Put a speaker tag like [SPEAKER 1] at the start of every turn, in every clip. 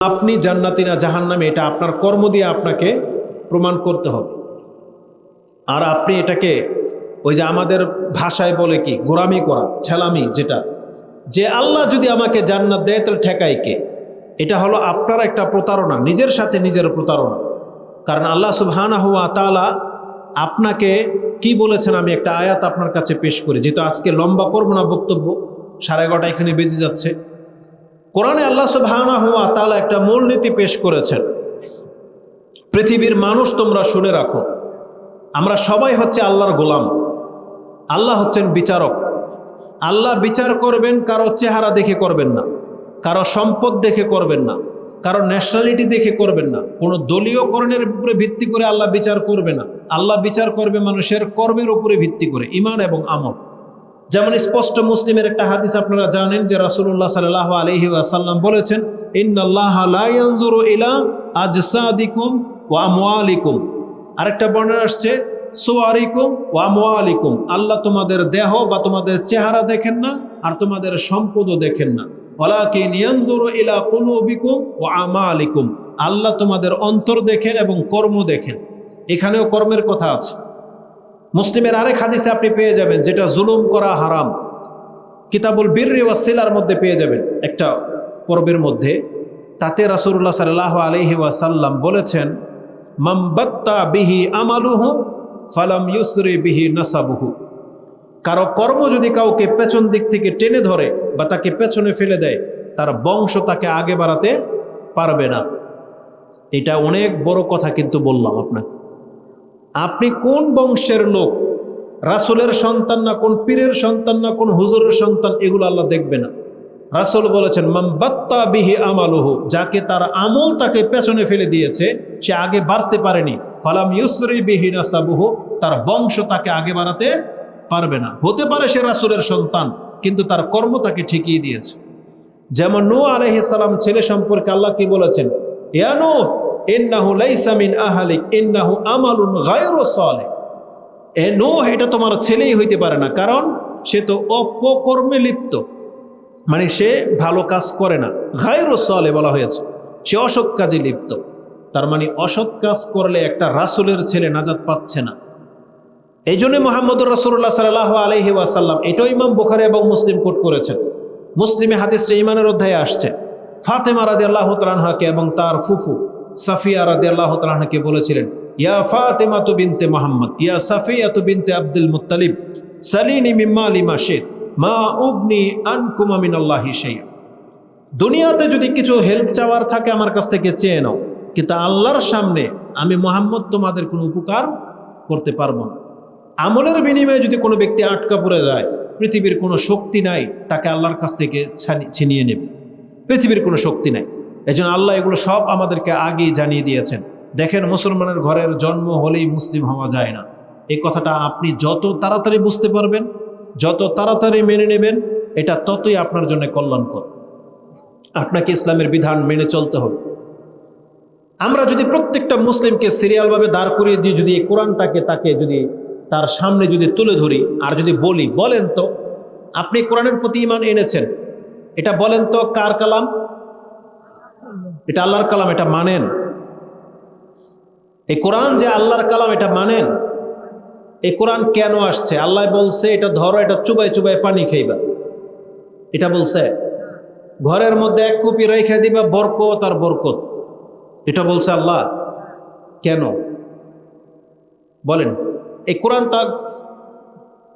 [SPEAKER 1] আপনি জান্নাতি না জাহান্নামী এটা আপনার কর্ম দিয়ে আপনাকে প্রমাণ করতে হবে। আর আপনি এটাকে ওই যে আমাদের ভাষায় বলে কি গোরামি করা, ছেলামি, যেটা যে আল্লাহ যদি আমাকে জান্নাত দেয় তাহলে ঠেকাই কে, এটা হলো আপনার একটা প্রতারণা, নিজের সাথে নিজের প্রতারণা। কারণ আল্লাহ সুবহানাহু ওয়া তাআলা আপনাকে কি বলেছেন, আমি একটা আয়াত আপনার কাছে পেশ করি, যেহেতু আজকে লম্বা করবো না বক্তব্য, 11:30 এখানে বেজে যাচ্ছে। কোরআনে আল্লাহ সুবহানাহু ওয়া তাআলা একটা মূলনীতি পেশ করেছেন। পৃথিবীর মানুষ তোমরা শুনে রাখো, আমরা সবাই হচ্ছে আল্লাহর গোলাম, আল্লাহ হচ্ছেন বিচারক। আল্লাহ বিচার করবেন, কারো চেহারা দেখে করবেন না, কারো সম্পদ দেখে করবেন না, কারো ন্যাশনালিটি দেখে করবেন না, কোনো দলীয় করণের উপরে ভিত্তি করে আল্লাহ বিচার করবে না। আল্লাহ বিচার করবে মানুষের কর্মের উপরে ভিত্তি করে, ঈমান এবং আমল। যেমন স্পষ্ট মুসলিমের একটা হাদিস আপনারা জানেন যে রাসূলুল্লাহ সাল্লাল্লাহু আলাইহি ওয়াসাল্লাম বলেছেন, ইন্নাল্লাহা লা ইয়ানজুরু ইলা আজসাদিকুম ওয়া আমওয়ালিকুম। আরেকটা বর্ণনা আসছে সুওয়ারিকুম ওয়া আমওয়ালিকুম, আল্লাহ তোমাদের দেহ বা তোমাদের চেহারা দেখেন না, আর তোমাদের সম্পদও দেখেন না। ওয়ালাকিন ইয়ানজুরু ইলা কুলুবিকুম ওয়া আমালিকুম, আল্লাহ তোমাদের অন্তর দেখেন এবং কর্ম দেখেন। এখানেও কর্মের কথা আছে। মুসলিমের আরেক হাদিসে আপনি পেয়ে যাবেন, যেটা জুলুম করা হারাম, কিতাবুল বিররি ওয়াস সিলার মধ্যে পেয়ে যাবেন একটা পর্বের মধ্যে। তাতে রাসূলুল্লাহ সাল্লাল্লাহু আলাইহি ওয়াসাল্লাম বলেছেন, মান বাত্তা বিহি আমালুহু ফালাম ইউসরি বিহি নাসাবুহু। কারো কর্ম যদি কাউকে পেছন দিক থেকে টেনে ধরে বা তাকে পেছনে ফেলে দেয়, তার বংশ তাকে আগে বাড়াতে পারবে না। এটা অনেক বড় কথা কিন্তু বললাম আপনাকে। আপনি কোন বংশের লোক, রাসূলের সন্তান না, কোন পীরের সন্তান না, কোন হুজুরের সন্তান, এগুলো আল্লাহ দেখবে না। রাসূল বলেছেন, মান বাত্তা বিহি আমালুহু, যাকে তার আমল তাকে পেছনে ফেলে দিয়েছে, সে আগে বাড়তে পারেনি, ফালাম ইউসরি বিহি নাসাবুহু, তার বংশ তাকে আগে বাড়াতে পারবে না। হতে পারে সে রাসূলের সন্তান, কিন্তু তার কর্ম তাকে ঠেকিয়ে দিয়েছে। যেমন নূহ আলাইহিস সালাম ছেলে সম্পর্কে আল্লাহ কি বলেছেন, ইয়া নূহ ইন্নাহু লাইসা মিন আহলিক ইন্নাহু আমালুন গায়রু সালিহ। এ নূহ, এটা তোমার ছেলেই হইতে পারে না, কারণ সে তো অপকর্মে লিপ্ত, মানে সে ভালো কাজ করে না। গায়রু সালিহ বলা হয়েছে, সে অসৎ কাজে লিপ্ত। তার মানে অসৎ কাজ করলে একটা রাসূলের ছেলে নাজাত পাচ্ছে না। এই জন্য মুহাম্মদুর রাসূলুল্লাহ সাল্লাল্লাহু আলাইহি ওয়াসাল্লাম, এটাও ইমাম বুখারী এবং মুসলিম কোট করেছেন। মুসলিমে হাদিসটা ঈমানের অধ্যায়ে আসছে। ফাতেমা রাদিয়াল্লাহু তাআলা আনহাকে এবং তার ফুফু সাফিয়া রাদিয়াল্লাহু তাআলা আনহাকে বলেছিলেন, ইয়া ফাতেমাতু বিনতে মুহাম্মদ, ইয়া সাফিয়াতু বিনতে আব্দুল মুত্তালিব, সালিনি মিম্মা লিমা শিত মা উগনি আনকুমা মিনাল্লাহি শাইআ। দুনিয়াতে যদি কিছু হেল্প চাওয়ার থাকে আমার কাছ থেকে চেয়ে নাও, কিন্তু আল্লাহর সামনে আমি মুহাম্মদ তোমাদের কোনো উপকার করতে পারবো না। আমলের বিনিময়ে যদি কোনো ব্যক্তি আটকা পড়ে যায়, পৃথিবীর কোনো শক্তি নাই তাকে আল্লাহর কাছ থেকে ছিনিয়ে নেবে, পৃথিবীর কোনো শক্তি নাই। এই জন্য আল্লাহ এগুলো সব আমাদেরকে আগেই জানিয়ে দিয়েছেন। দেখেন, মুসলমানের ঘরের জন্ম হলেই মুসলিম হওয়া যায় না। এই কথাটা আপনি যত তাড়াতাড়ি বুঝতে পারবেন, যত তাড়াতাড়ি মেনে নেবেন, এটা ততই আপনার জন্য কল্যাণকর। আপনাকে ইসলামের বিধান মেনে চলতে হবে। আমরা যদি প্রত্যেকটা মুসলিমকে সিরিয়ালভাবে দাঁড় করিয়ে দিয়ে যদি এই কোরআনটাকে তাকে যদি তার সামনে যদি তুলে ধরি আর যদি বলি, বলেন তো আপনি কোরআনের প্রতি ঈমান এনেছেন, এটা বলেন তো কার কালাম? এটা আল্লাহর কালাম, এটা মানেন? এই কোরআন যে আল্লাহর কালাম, এটা মানেন? এই কোরআন কেন আসছে? আল্লাহ বলছে এটা ধরো, এটা চুবাই চুবাই পানি খাইবা, এটা বলছে। ঘরের মধ্যে এক কুপি রেখে দিবা, বরকত আর বরকত, এটা বলছে আল্লাহ। কেন বলেন? এই কোরআনটা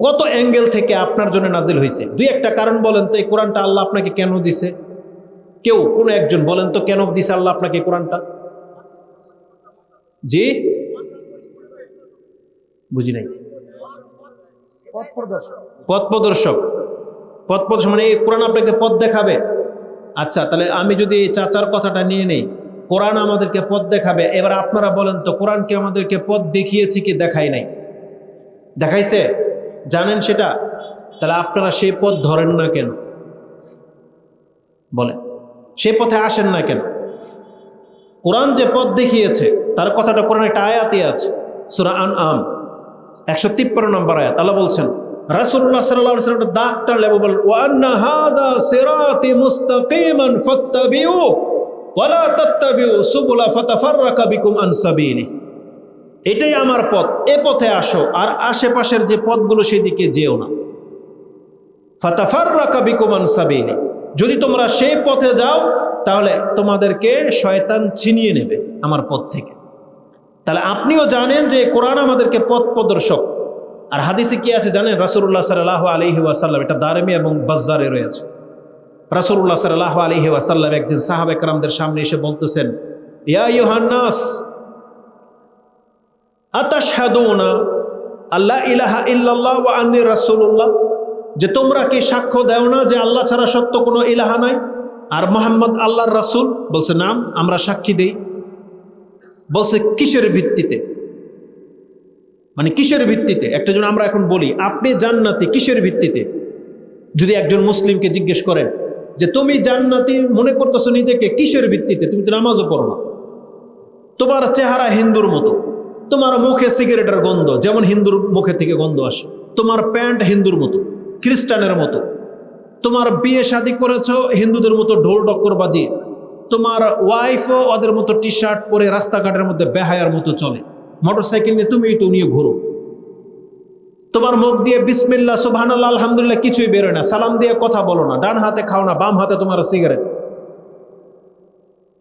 [SPEAKER 1] কত অ্যাঙ্গেল থেকে আপনার জন্য নাজিল হয়েছে? দুই একটা কারণ বলেন তো, এই কোরআনটা আল্লাহ আপনাকে কেন দিছে? কেউ কোনো একজন বলেন তো, কেন দিছে আল্লাহ আপনাকে কোরআনটা? জি বুঝি নাই। পথ প্রদর্শক। পথ প্রদর্শক মানে এই কোরআন আপনাকে পথ দেখাবে। আচ্ছা, তাহলে আমি যদি এই চাচার কথাটা নিয়ে নেই, কোরআন আমাদেরকে পথ দেখাবে। এবার আপনারা বলেন তো, কোরআন কি আমাদেরকে পথ দেখিয়েছে কি দেখাই নাই? দেখাইছে, জানেন সেটা। তাহলে আপনারা সেই পথ ধরেন না কেন? বলেন, সে পথে আসেন না কেন? কোরআন যে পথ দেখিয়েছে তার কথাটা কোরআন একটা আয়াতে আছে, সূরা আনআম 153 নম্বর আয়াত। আল্লাহ বলছেন, রাসূলুল্লাহ সাল্লাল্লাহু আলাইহি ওয়াসাল্লাম দাঁত টানলে বলেন, ওয়া আন্না হাযা সিরাতি মুস্তাকিমান ফাত্তাবিউ, ওয়ালা তাত্তাবিউ সুবুলা ফাতাফাররাকা বিকুম আন সাবিলি। এটাই আমার পথ, এ পথে আসো, আর আশেপাশের যে পথগুলো সেদিকে যেও না। ফাতাফাররাকা বিকুম আন সাবিলি, যদি তোমরা সেই পথে যাও তাহলে তোমাদেরকে শয়তান ছিনিয়ে নেবে আমার পথ থেকে। তাহলে আপনিও জানেন যে কোরআন আমাদেরকে পথ প্রদর্শক। আর হাদিসে কি আছে জানেন? রাসূলুল্লাহ সাল্লাল্লাহু আলাইহি ওয়াসাল্লাম, এটা দারমি এবং বাজ্জারে রয়েছে, রাসূলুল্লাহ সাল্লাল্লাহু আলাইহি ওয়াসাল্লাম একদিন সাহাবা কেরামদের সামনে এসে বলতেছেন, ইয়া আইয়ুহান নাস আতাশহাদুনা আল্লা ইলাহা ইল্লাল্লাহ ওয়া আন্নী রাসূলুল্লাহ, যে তোমরা কি সাক্ষ্য দাও না যে আল্লাহ ছাড়া সত্য কোনো ইলাহা নাই আর মুহাম্মদ আল্লাহর রাসূল? বলছে নাম, আমরা সাক্ষী দেই। বলছে কিসের ভিত্তিতে? মানে কিসের ভিত্তিতে? একটা জন আমরা এখন বলি আপনি জান্নাতি, কিসের ভিত্তিতে? যদি একজন মুসলিমকে জিজ্ঞেস করেন যে তুমি জান্নাতি মনে করতেছো নিজেকে, কিসের ভিত্তিতে? তুমি তো নামাজও পড়ো না, তোমার চেহারা হিন্দুর মতো, তোমার মুখে সিগারেটের গন্ধ যেমন হিন্দুর মুখে থেকে গন্ধ আসে, তোমার প্যান্ট হিন্দুর মতো, খ্রিস্টানের মতো, তোমার বিয়ে শাদী করেছো হিন্দুদের মতো ঢোল ডক্কর বাজিয়ে, তোমার ওয়াইফও ওদের মতো টি শার্ট পরে রাস্তাঘাটের মধ্যে বেহায়ার মতো চলে, মোটরসাইকেল নিয়ে তুমিই তো নিয়ে ঘুরো, তোমার মুখ দিয়ে বিসমিল্লাহ সুবহানাল্লাহ আলহামদুলিল্লাহ কিছুই বেরোয় না, সালাম দিয়ে কথা বলো না, ডান হাতে খাও না, বাম হাতে তোমার সিগারেট।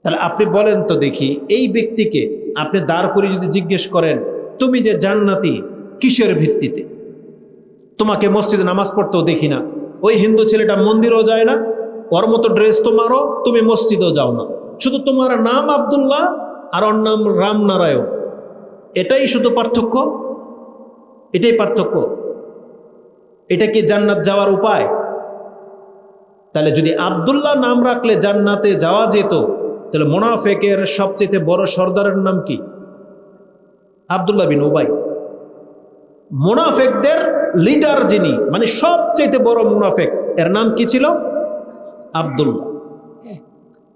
[SPEAKER 1] তাহলে আপনি বলেন তো দেখি, এই ব্যক্তিকে আপনি দাঁড় করে যদি জিজ্ঞেস করেন তুমি যে জান্নাতি, কিসের ভিত্তিতে? তোমাকে মসজিদে নামাজ পড়তেও দেখি না, ওই হিন্দু ছেলেটা মন্দিরেও যায় না, ওর মতো ড্রেস তোমারও, তুমি মসজিদেও যাও না, শুধু তোমার নাম আব্দুল্লাহ আর ওর নাম রামনারায়ণ, এটাই শুধু পার্থক্য? এটাই পার্থক্য? এটা কি জান্নাত যাওয়ার উপায়? তাহলে যদি আব্দুল্লাহ নাম রাখলে জান্নাতে যাওয়া যেত, তাহলে মুনাফিকের সবচেয়ে বড় সর্দারের নাম কি? আব্দুল্লাহ বিন উবাই। মুনাফিকদের লিডার যিনি, মানে সবচেয়ে বড় মুনাফিক, এর নাম কি ছিল? আব্দুল্লাহ।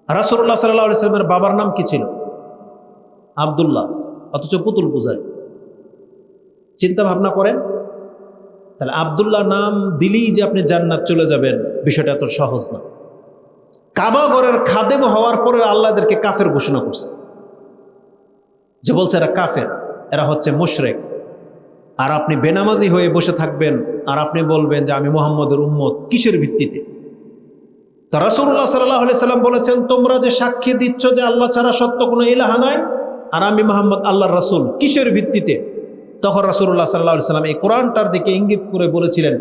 [SPEAKER 1] রাসূলুল্লাহ সাল্লাল্লাহু আলাইহি ওয়াসাল্লামের বাবার নাম কি ছিল? আব্দুল্লাহ, অথচ পুতুল পূজায়। চিন্তা ভাবনা করেন। তাহলে আব্দুল্লাহ নাম দিলেই যে আপনি জান্নাত চলে যাবেন, বিষয়টা এত সহজ না। কাবা ঘরের খাদেম হওয়ার পরে আল্লাহ এদেরকে কাফের ঘোষণা করছে, যে বলছে এরা কাফের, এরা হচ্ছে মুশরিক। আর আপনি বেনামাজি হয়ে বসে থাকবেন আর আপনি বলবেন যে আমি মুহাম্মদের উম্মত, কিসের ভিত্তিতে? তা রাসূলুল্লাহ সাল্লাল্লাহু আলাইহি সাল্লাম বলেছেন, তোমরা যে সাক্ষী দিচ্ছ যে আল্লাহ ছাড়া সত্য কোনো ইলাহা নাই আর আমি মুহাম্মদ আল্লাহর রাসূল, কিসের ভিত্তিতে? তখন রাসূলুল্লাহ সাল্লাল্লাহু আলাইহি সাল্লাম এই কোরআনটার দিকে ইঙ্গিত করে বলেছিলেন,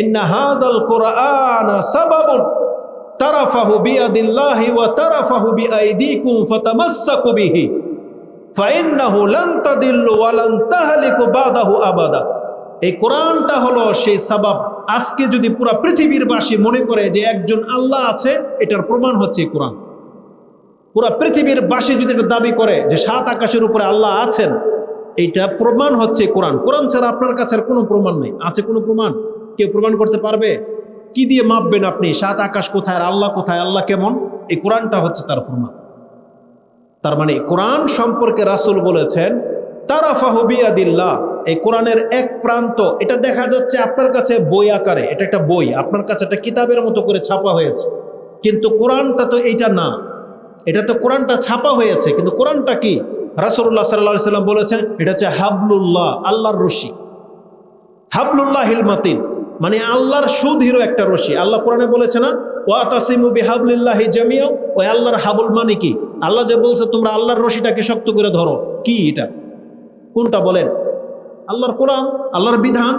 [SPEAKER 1] ইন্না হাযাল কুরআনা সাবাবুন তারাফাহু বিয়াদিল্লাহি ওয়া তারাফাহু বিআইদিকুম ফাতামাসসাকু বিহি ফাইন্নাহু লান তাদিল্লু ওয়া লান তাহলিকু বাদাহু আবাদা। এই কোরআনটা হলো সেই সাবাব। আজকে যদি পুরা পৃথিবীর বাসী মনে করে যে একজন আল্লাহ আছে, এটার প্রমাণ হচ্ছে কোরআন। পুরা পৃথিবীর বাসী যদি এটা দাবি করে যে 7 আকাশের উপরে আল্লাহ আছেন, এইটা প্রমাণ হচ্ছে কোরআন। কোরআন ছাড়া আপনার কাছে আর কোনো প্রমাণ নেই। আছে কোনো প্রমাণ? কেউ প্রমাণ করতে পারবে? কি দিয়ে মাপবেন আপনি 7 আকাশ কোথায় আর আল্লাহ কোথায়, আল্লাহ কেমন? এই কোরআনটা হচ্ছে তার প্রমাণ। তার মানে কোরআন সম্পর্কে রাসূল বলেছেন তারাফাহু বিয়াদিল্লাহ, এই কোরআনের এক প্রান্ত, এটা দেখা যাচ্ছে আপনার কাছে বই আকারে, এটা একটা বই, আপনার কাছে একটা কিতাবের মতো করে ছাপা হয়েছে, কিন্তু কোরআনটা তো এইটা না। এটা তো কোরআনটা ছাপা হয়েছে, কিন্তু কোরআনটা কি? রাসূলুল্লাহ সাল্লাল্লাহু আলাইহি সাল্লাম বলেছেন এটা হচ্ছে হাবলুল্লাহ, আল্লাহর রশি। হাবলুল্লাহিল মাতিন, মানে আল্লাহর সুদৃঢ় একটা রশি। আল্লাহ কোরআনে বলেছে না, ওয়াতাসিমু বিহাবলিল্লাহি জামিয়া, ওই আল্লাহর হাবল মানে কি? আল্লাহ যে বলছে তোমরা আল্লাহর রশিটাকে শক্ত করে ধরো, কি এটা? কোনটা বলেন? আল্লাহর কোরআন, আল্লাহর বিধান,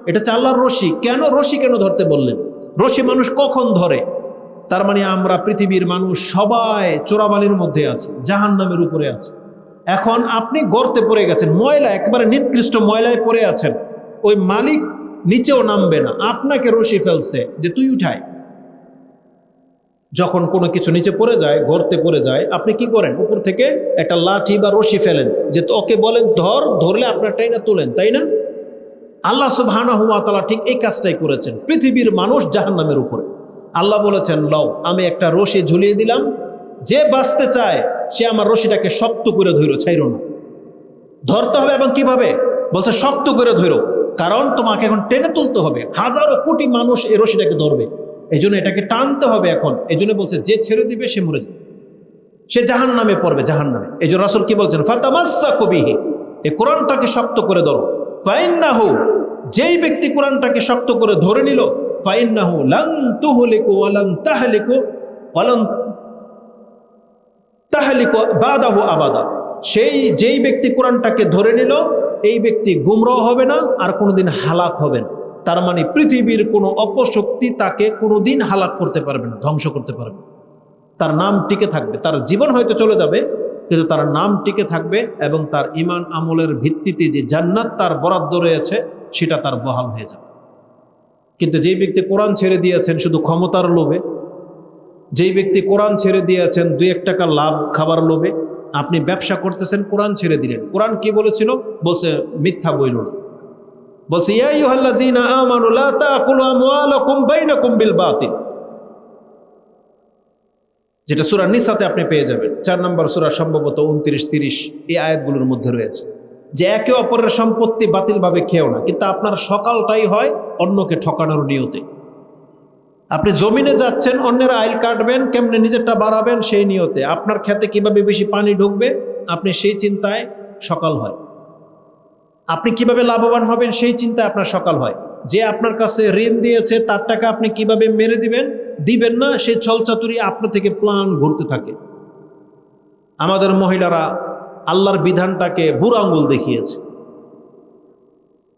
[SPEAKER 1] এটা হচ্ছে আল্লাহর রশি। কেন রশি কেন ধরতে বললেন? রশি মানুষ কখন ধরে? তার মানে আমরা পৃথিবীর মানুষ সবাই চোরাবালির মধ্যে আছে, জাহান্নামের উপরে আছে। এখন আপনি গর্তে পড়ে গেছেন, ময়লা, একেবারে নিকৃষ্ট ময়লায় পড়ে আছেন, ওই মালিক নিচেও নামবে না, আপনাকে রশি ফেলছে যে তুই উঠায়। যখন কোনো কিছু নিচে পড়ে যায়, গর্তে পড়ে যায়, আপনি কি করেন? উপর থেকে একটা লাঠি বা রশি ফেলেন, যে ওকে বলেন ধর, ধরলে আপনারটাই না তোলেন, তাই না? আল্লাহ সুবহানাহু ওয়া তাআলা ঠিক এই কাজটাই করেছেন পৃথিবীর মানুষ জাহান্নামের উপরে। আল্লাহ বলেছেন লও, আমি একটা রশি ঝুলিয়ে দিলাম, যে বাঁচতে চায় সে আমার রশিটাকে শক্ত করে ধরো, ছাইরো না। ধরতে হবে এবং কিভাবে? বলছে শক্ত করে ধরো, কারণ তোমাকে এখন টেনে তুলতে হবে, হাজারো কোটি মানুষ এই রশিটাকে ধরবে, এই জন্য এটাকে টানতে হবে এখন। এই জন্য বলছে যে ছেড়ে দিবে সে মরে যাবে। সে জাহান্নামে পড়বে, জাহান্নামে। এই যে রাসূল কি বলছেন, ফাতামাসসাকু বিহি, এই কোরআনটাকে শক্ত করে ধরো। ফাইন্নাহু, যেই ব্যক্তি কোরআনটাকে শক্ত করে ধরে নিল, ফাইন্নাহু লান তুহলিকু ওয়া লান তাহলিকু ওয়া লান তাহলিকু বাদাহু আবাদা, সেই যেই ব্যক্তি কোরআনটাকে ধরে নিল, এই ব্যক্তি গুমরাহ হবে না, আর কোনোদিন হালাক হবে না। তার মানে পৃথিবীর কোনো অপশক্তি তাকে কোনোদিন হালাক করতে পারবে না, ধ্বংস করতে পারবে না। তার নাম টিকে থাকবে, তার জীবন হয়তো চলে যাবে, কিন্তু তার নাম টিকে থাকবে, এবং তার ঈমান আমলের ভিত্তিতে যে জান্নাত তার বরাদ্দ রয়েছে সেটা তার বহাল হয়ে যাবে। কিন্তু যেই ব্যক্তি কোরআন ছেড়ে দিয়েছেন শুধু ক্ষমতার লোভে, যেই ব্যক্তি কোরআন ছেড়ে দিয়েছেন 2-1 টাকা লাভ খাবার লোভে, আপনি ব্যবসা করতেছেন, কোরআন ছেড়ে দিলেন। কোরআন কি বলেছিল? বলছে মিথ্যা বইল না, বলছে ইয়া আইয়ুহাল্লাযীনা আমানু লা তাকুলু আমওয়ালাকুম বাইনাকুম বিল বাতিল, যেটা সূরা নিসাতে আপনি পেয়ে যাবেন। 4 নম্বর সূরা, সম্ভবত 29-30 এই আয়াতগুলোর মধ্যে রয়েছে যে একে অপরের সম্পত্তি বাতিলভাবে খেও না। কিন্তু আপনার সকালটাই হয় অন্যকে ঠকানোর নিয়তে। আপনি জমিনে যাচ্ছেন, অন্যের আইল কাটবেন, কেমনে নিজেরটা বাড়াবেন সেই নিয়তে। আপনার খেতে কিভাবে বেশি পানি ঢুকবে আপনি সেই চিন্তায় সকাল হয়। আপনি কিভাবে লাভবান হবেন সেই চিন্তায় আপনার সকাল হয়। যে আপনার কাছে ঋণ দিয়েছে তার টাকা আপনি কিভাবে মেরে দিবেন না, সেই ছলচাতুরি আপনার থেকে প্ল্যান ঘুরতে থাকে। আমাদের মহিলারা আল্লাহর বিধানটাকে বুড়ো আঙ্গুল দেখিয়েছে।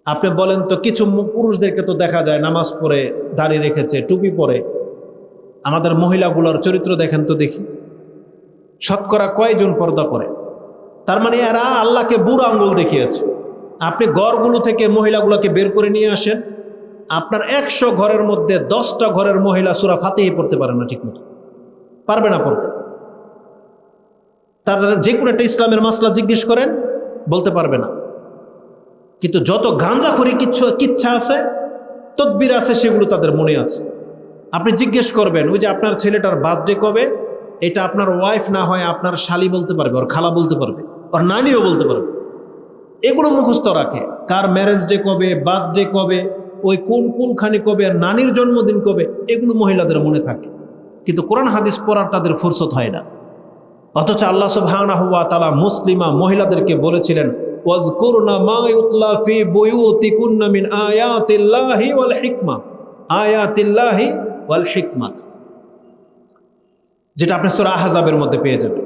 [SPEAKER 1] আপনি বলেন তো, কিছু পুরুষদেরকে তো দেখা যায় নামাজ পড়ে, দাড়ি রেখেছে, টুপি পরে। আমাদের মহিলাগুলোর চরিত্র দেখেন তো দেখি, শতকরা কয়জন পর্দা করে? তার মানে এরা আল্লাহকে বুড়ো আঙ্গুল দেখিয়েছে। আপনি ঘরগুলো থেকে মহিলাগুলোকে বের করে নিয়ে আসেন, আপনার 100 ঘরের মধ্যে 10টা ঘরের মহিলা সূরা ফাতিহা পড়তে পারে না, ঠিক মতো পারবে না পড়তে। তাদের যে কোনো একটা ইসলামের মাসলা জিজ্ঞেস করেন, বলতে পারবে না। কিন্তু যত গাঁজাখড়ি কিচ্ছা আছে, তদবির আছে, সেগুলো তাদের মনে আছে। আপনি জিজ্ঞেস করবেন, ওই যে আপনার ছেলেটার বার্থডে কবে, এটা আপনার ওয়াইফ না হয় আপনার শালি বলতে পারবে, ওর খালা বলতে পারবে, ওর নানিও বলতে পারবে। এগুলো মুখস্থ রাখে। কার ম্যারেজ ডে কবে, বার্থডে কবে, ওই কোনখানে কবে, আর নানির জন্মদিন কবে, এগুলো মহিলাদের মনে থাকে। কিন্তু কোরআন হাদিস পড়ার তাদের ফুরসত হয় না। অথচ আল্লাহ সুবহানাহু ওয়া তাআলা মুসলিমা মহিলাদেরকে বলেছিলেন, ওয়াজকুরনা মা ইউতলা ফি বুয়ুতিকুন্না মিন আয়াতিল্লাহি ওয়াল হিকমা, আয়াতিল্লাহি ওয়াল হিকমা, যেটা আপনি সূরা আহজাবের মধ্যে পেয়ে যাবেন।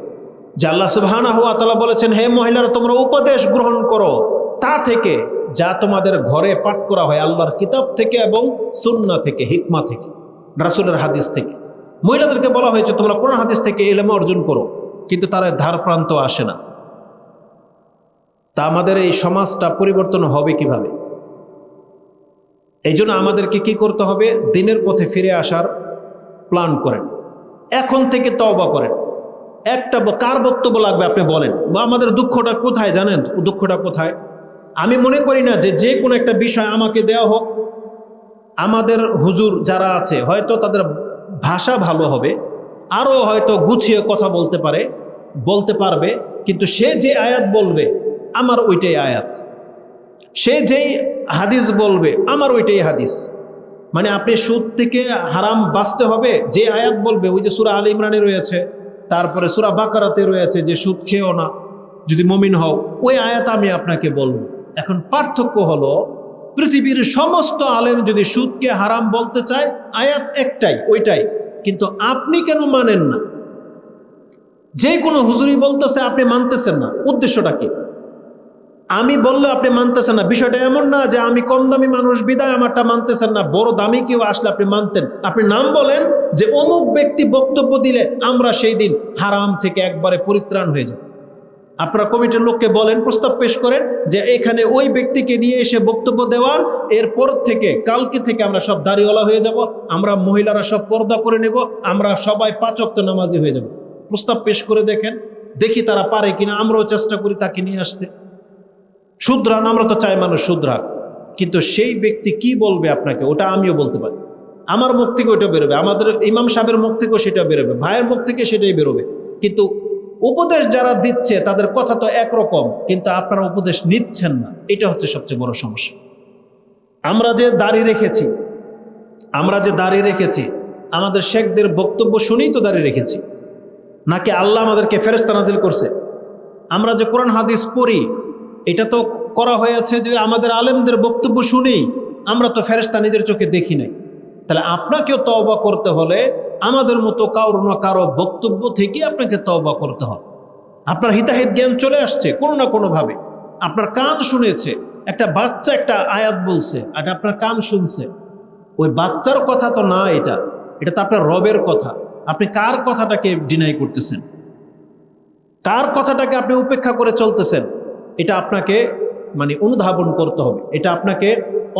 [SPEAKER 1] যে আল্লাহ সুবহানাহু ওয়া তাআলা বলেছেন, হে মহিলারা, তোমরা উপদেশ গ্রহণ করো তা থেকে যা তোমাদের ঘরে পাঠ করা হয় আল্লাহর কিতাব থেকে এবং সুন্নাহ থেকে, হিকমা থেকে, রাসূলের হাদিস থেকে। মহিলাদেরকে বলা হয়েছে তোমরা কোরআন হাদিস থেকে ইলম অর্জন করো, কিন্তু তারা ধার প্রান্ত আসে না। তা আমাদের এই সমাজটা পরিবর্তন হবে কিভাবে? এই জন্য আমাদেরকে কি করতে হবে? দিনের পথে ফিরে আসার প্ল্যান করেন, এখন থেকে তওবা করেন। একটা কার বক্তব্য লাগবে আপনি বলেন। আমাদের দুঃখটা কোথায় জানেন? দুঃখটা কোথায়? আমি মনে করি না যে কোনো একটা বিষয় আমাকে দেওয়া হোক, আমাদের হুজুর যারা আছে হয়তো তাদের ভাষা ভালো হবে, আরও হয়তো গুছিয়ে কথা বলতে পারবে, কিন্তু সে যে আয়াত বলবে আমার ওইটাই আয়াত, সে যেই হাদিস বলবে আমার ওইটাই হাদিস। মানে আপনি সুদ থেকে হারাম বাঁচতে হবে, যে আয়াত বলবে, ওই যে সূরা আলে ইমরানে রয়েছে, তারপরে সূরা বাকারাতে রয়েছে যে সুদ খেও না যদি মুমিন হও, ওই আয়াত আমি আপনাকে বলবো। এখন পার্থক্য হলো, পৃথিবীর সমস্ত আলেম যদি সুদকে হারাম বলতে চায়, আয়াত একটাই, ওইটাই, কিন্তু আপনি কেন মানেন না? যে কোনো হুজুরি বলতেছে, আপনি মানতেছেন না, উদ্দেশ্যটা কি? আমি বললে আপনি মানতেছেন না। বিষয়টা এমন না যে আমি কম দামি মানুষ বিদায় আমারটা মানতেছেন না, বড় দামি কেউ আসলে আপনি মানতেন। আপনি নাম বলেন যে অমুক ব্যক্তি বক্তব্য দিলে আমরা সেই দিন হারাম থেকে একবারে পরিত্রাণ হয়ে যাব। আপনারা কমিটির লোককে বলেন, প্রস্তাব পেশ করেন যে এখানে ওই ব্যক্তিকে নিয়ে এসে বক্তব্য দেওয়ার, এরপর থেকে কালকে থেকে আমরা সব দাড়িওয়ালা হয়ে যাব, আমরা মহিলারা সব পর্দা করে নেব, আমরা সবাই 5 ওয়াক্ত নামাজি হয়ে যাব। প্রস্তাব পেশ করে দেখেন, দেখি তারা পারে কিনা। আমরাও চেষ্টা করি তাকে নিয়ে আসতে। শুধরান, আমরা তো চাই মানুষ শুধরাক, কিন্তু সেই ব্যক্তি কি বলবে আপনাকে ওটা আমিও বলতে পারি। আমার মুখ থেকে ওইটা বেরোবে, আমাদের ইমাম সাহেবের মুখ থেকেও সেটা বেরোবে, ভাইয়ের মুখ থেকে সেটাই বেরোবে। কিন্তু উপদেশ যারা দিচ্ছে তাদের কথা তো একরকম, কিন্তু আপনারা উপদেশ নিচ্ছেন না। এটা হচ্ছে সবচেয়ে বড় সমস্যা। আমরা যে দাড়ি রেখেছি আমাদের শেখদের বক্তব্য শুনেই তো দাড়ি রেখেছি। নাকি আল্লাহ আমাদেরকে ফেরেশতা নাজিল করছে? আমরা যে কোরআন হাদিস পড়ি এটা তো করা হয়েছে যে আমাদের আলেমদের বক্তব্য শুনেই, আমরা তো ফেরেশতা নিজের চোখে দেখি নাই। তাহলে আপনাকেও তওবা করতে হলে আমাদের মতো কারো না কারো বক্তব্য থেকে আপনাকে তওবা করতে হবে। আপনার হিতাহিত জ্ঞান চলে আসছে কোনো না কোনোভাবে, আপনার কান শুনেছে, একটা বাচ্চা একটা আয়াত বলছে আর আপনার কান শুনছে। ওই বাচ্চার কথা তো না, এটা তো আপনার রবের কথা। আপনি কার কথাটাকে ডিনাই করতেছেন, কার কথাটাকে আপনি উপেক্ষা করে চলতেছেন? এটা আপনাকে মানে অনুধাবন করতে হবে। এটা আপনাকে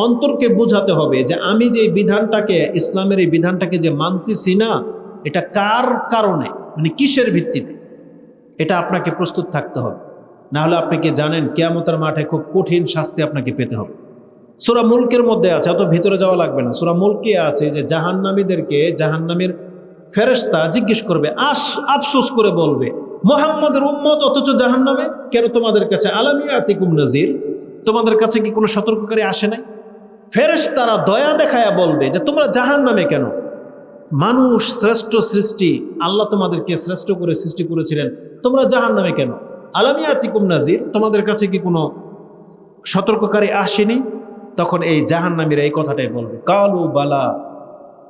[SPEAKER 1] অন্তরকে বোঝাতে হবে যে আমি যে বিধানটাকে, ইসলামের এই বিধানটাকে যে মানতেছি না, এটা কার কারণে, মানে কিসের ভিত্তিতে, এটা আপনাকে প্রস্তুত থাকতে হবে। না হলে আপনি কি জানেন কিয়ামতের মাঠে খুব কঠিন শাস্তি আপনাকে পেতে হবে। সূরা মুলকের মধ্যে আছে, অত ভিতরে যাওয়া লাগবে না। সূরা মুলকে আছে যে জাহান্নামীদেরকে জাহান্নামের ফেরেশতা জিজ্ঞেস করবে, আফসোস করে বলবে, মুহাম্মদের উম্মত অথচ জাহান্নামে কেন? তোমাদের কাছে আলাম ইয়াতিকুম নাযির, তোমাদের কাছে কি কোনো সতর্ককারী আসে নাই? ফেরেশতারা দয়া দেখায়া বলবে যে তোমরা জাহান্নামে কেন? মানুষ শ্রেষ্ঠ সৃষ্টি, আল্লাহ তোমাদেরকে শ্রেষ্ঠ করে সৃষ্টি করেছিলেন, তোমরা জাহান্নামে কেন? আলাম ইয়াতিকুম নাযির, তোমাদের কাছে কি কোনো সতর্ককারী আসেনি? তখন এই জাহান্নামীরা এই কথাটাই বলবে, কালু বালা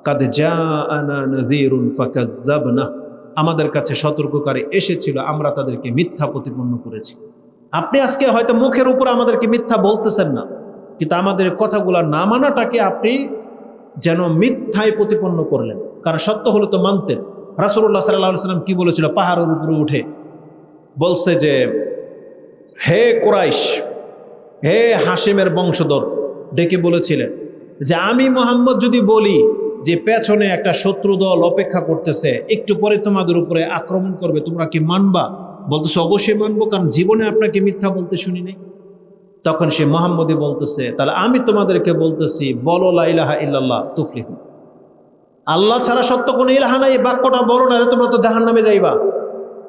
[SPEAKER 1] কাদ জাআনা নাযীরুন ফাকাজ্জাবনা, আমাদের কাছে সতর্ককারী এসেছিল, আমরা তাদেরকে মিথ্যা প্রতিপন্ন করেছি। আপনি আজকে হয়তো মুখের উপর আমাদেরকে মিথ্যা বলতেছেন না, কিন্তু আমাদের কথাগুলো না মানাটাকে আপনি যেন মিথ্যায় প্রতিপন্ন করলেন। কারণ সত্য হলে তো মানতেন। রাসূলুল্লাহ সাল্লাল্লাহু আলাইহি ওয়াসাল্লাম কি বলেছিল? পাহাড়ের উপরে উঠে বলছে যে, হে কুরাইশ, হে হাশিমের বংশধর, ডেকে বলেছিলেন যে আমি মুহাম্মদ যদি বলি যে পেছনে একটা শত্রু দল অপেক্ষা করতেছে, একটু পরে তোমাদের উপরে আক্রমণ করবে, তোমরা কি মানবা? বলতেছে অবশ্যই মানবো, কারণ জীবনে আপনাকে মিথ্যা বলতে শুনি নাই। তখন সে মুহাম্মদই বলতেছে, তাহলে আমি তোমাদেরকে বলতেছি, বলো লা ইলাহা ইল্লাল্লাহ তুফলিহু, আল্লাহ ছাড়া সত্য কোনো ইলাহা নাই, এই বাক্যটা বলো না, তোমরা তো জাহান্নামে যাইবা।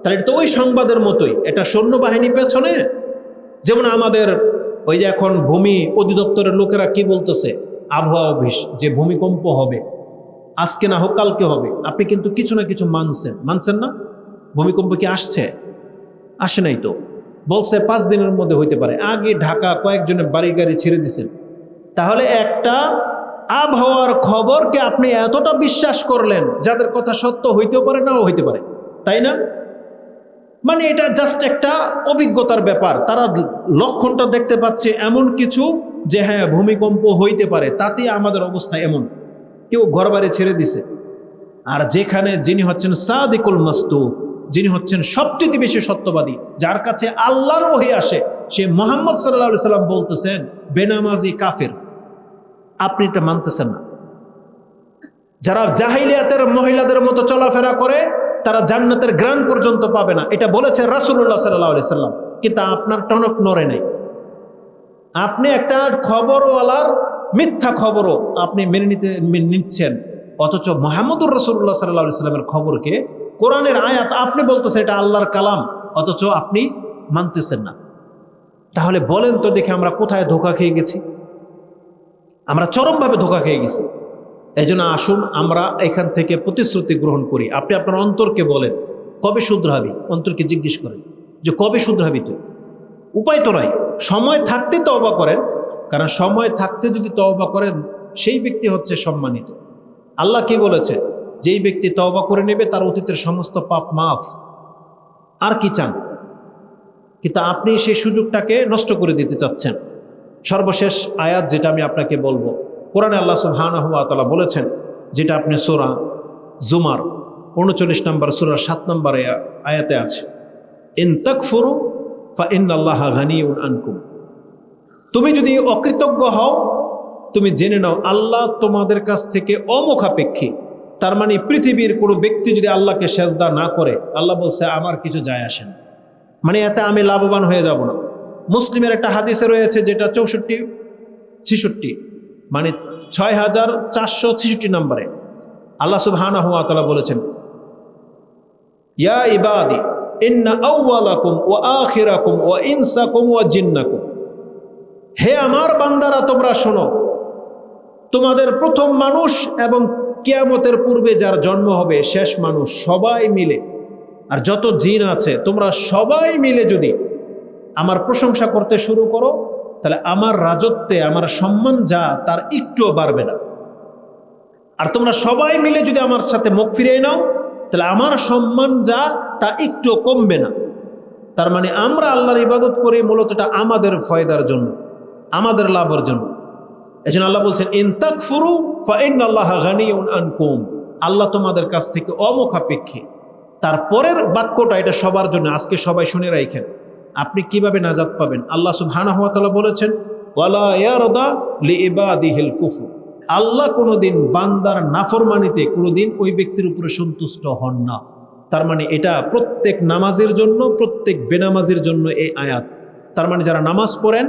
[SPEAKER 1] তাহলে এটা তো ওই সংবাদের মতোই, এটা সৈন্যবাহিনী পেছনে, যেমন আমাদের ওই যে এখন ভূমি অধিদপ্তরের লোকেরা কি বলতেছে, আবহাওয়া অফিস, যে ভূমিকম্প হবে, আজকে না হোক কালকে হবে। আপনি কিন্তু কিছু না কিছু মানছেন না? ভূমিকম্প কি আসছে? আসে নাই তো, বলছে 5 দিনের মধ্যে হইতে পারে। আগে ঢাকা কয়েকজনের বাড়ি গাড়ি ছেড়ে দিছেন। তাহলে একটা আবহাওয়ার খবরকে আপনি এতটা বিশ্বাস করলেন, যাদের কথা সত্য হইতেও পারে নাও হইতে পারে, তাই না? মানে এটা জাস্ট একটা অভিজ্ঞতার ব্যাপার। তারা লক্ষণটা দেখতে পাচ্ছে এমন কিছু যে হ্যাঁ ভূমিকম্প হইতে পারে, তাতে আমাদের অবস্থা এমন। কেউ ঘরবাড়ি ছেড়ে দিছে। আর যেখানে যিনি হচ্ছেন সাদিকুল মাসদুক, যিনি হচ্ছেন সবচেয়ে বেশি সত্যবাদী, যার কাছে আল্লাহর ওহী আসে, সে মুহাম্মদ সাল্লাল্লাহু আলাইহি সাল্লাম বলতেছেন বেনামাজি কাফের। আপনি এটা মানতেছেন না। যারা জাহিলিয়াতের মহিলাদের মতো চলাফেরা করে তারা জান্নাতের গ্রান পর্যন্ত পাবে না, এটা বলেছে রাসূলুল্লাহ সাল্লাল্লাহু আলাইহি সাল্লাম, কিন্তু আপনার টনক নড়ে নাই। আপনি একটা খবরওয়ালার মিথ্যা খবরও আপনি মেনে নিচ্ছেন, অথচ মুহাম্মদুর রাসূলুল্লাহ সাল্লাল্লাহু আলাইহি সাল্লামের খবরকে, কোরআনের আয়াত আপনি বলতেছেন এটা আল্লাহর কালাম, অথচ আপনি মানতেছেন না। তাহলে বলেন তো দেখে আমরা কোথায় ধোঁকা খেয়ে গেছি? আমরা চরমভাবে ধোঁকা খেয়ে গেছি। এই জন্য আসুন আমরা এখান থেকে প্রতিশ্রুতি গ্রহণ করি। আপনি আপনার অন্তরকে বলেন কবে শুধরাবি, অন্তরকে জিজ্ঞেস করেন যে কবে শুধরাবি তুই। উপায় তো নাই, সময় থাকতে তওবা করেন, কারণ সময় থাকতে যদি তওবা করেন সেই ব্যক্তি হচ্ছে সম্মানিত। আল্লাহ কি বলেছে? যেই ব্যক্তি তওবা করে নেবে তার অতীতের সমস্ত পাপ মাফ। আর কি চান? কিন্তু আপনি সেই সুযোগটাকে নষ্ট করে দিতে চাচ্ছেন। সর্বশেষ আয়াত যেটা আমি আপনাকে বলবো, কোরআনে আল্লাহ সুবহানাহু ওয়া তাআলা বলেছেন, যেটা আপনি সূরা জুমার 39 নম্বর সূরার 7 নম্বর আয়াতে আছে, ইন তাকফুরু ফা ইন্নাল্লাহা গানিয়ুন আনকুম, তুমি যদি অকৃতজ্ঞ হও তুমি জেনে নাও আল্লাহ তোমাদের কাছ থেকে অমুখাপেক্ষী। তার মানে পৃথিবীর কোনো ব্যক্তি যদি আল্লাহকে সেজদা না করে, আল্লাহ বলছে আমার কিছু যায় আসে না, মানে এতে আমি লাভবান হয়ে যাব না। মুসলিমের একটা হাদিসে রয়েছে যেটা 64-66 মানে 6466 নম্বরে আল্লাহ সুবহানাহু ওয়া তাআলা বলেছেন, ইয়া ইবাদি ইন্না আউওয়ালাকুম ওয়া আখিরাকুম ওয়া ইনসাকুম ওয়া জিন্নাকুম, হে আমার বান্দারা তোমরা শোনো, তোমাদের প্রথম মানুষ এবং কিয়ামতের পূর্বে যার জন্ম হবে, শেষ মানুষ, সবাই মিলে আর যত জিন আছে, তোমরা সবাই মিলে যদি আমার প্রশংসা করতে শুরু করো, তাহলে আমার রাজত্বে আমার সম্মান যা তার একটুও বাড়বে না। আর তোমরা সবাই মিলে যদি আমার সাথে মুখ ফিরিয়ে নাও, তাহলে আমার সম্মান যা তা একটুও কমবে না। তার মানে আমরা আল্লাহর ইবাদত করি মূলত এটা আমাদের ফায়দার জন্য, আমাদের লাভের জন্য। এজন্য আল্লাহ বলছেন, ইন তাকফুরু ফাইন্নাল্লাহা গানিয়ুন আনকুম, আল্লাহ তোমাদের কাছ থেকে অমুখাপেক্ষী। তারপরের বাক্যটা এটা সবার জন্য, আজকে সবাই শুনে রাখেন। আপনি কিভাবে নাজাত পাবেন? আল্লাহ সুবহানাহু ওয়া তাআলা বলেছেন, ওয়ালা ইয়ারদা লিইবাদিহিল কুফর, আল্লাহ কোনোদিন বান্দার নাফরমানিতে কোনোদিন ওই ব্যক্তির উপরে সন্তুষ্ট হন না। তার মানে এটা প্রত্যেক নামাজের জন্য, প্রত্যেক বেনামাজের জন্য এই আয়াত। তার মানে যারা নামাজ পড়েন,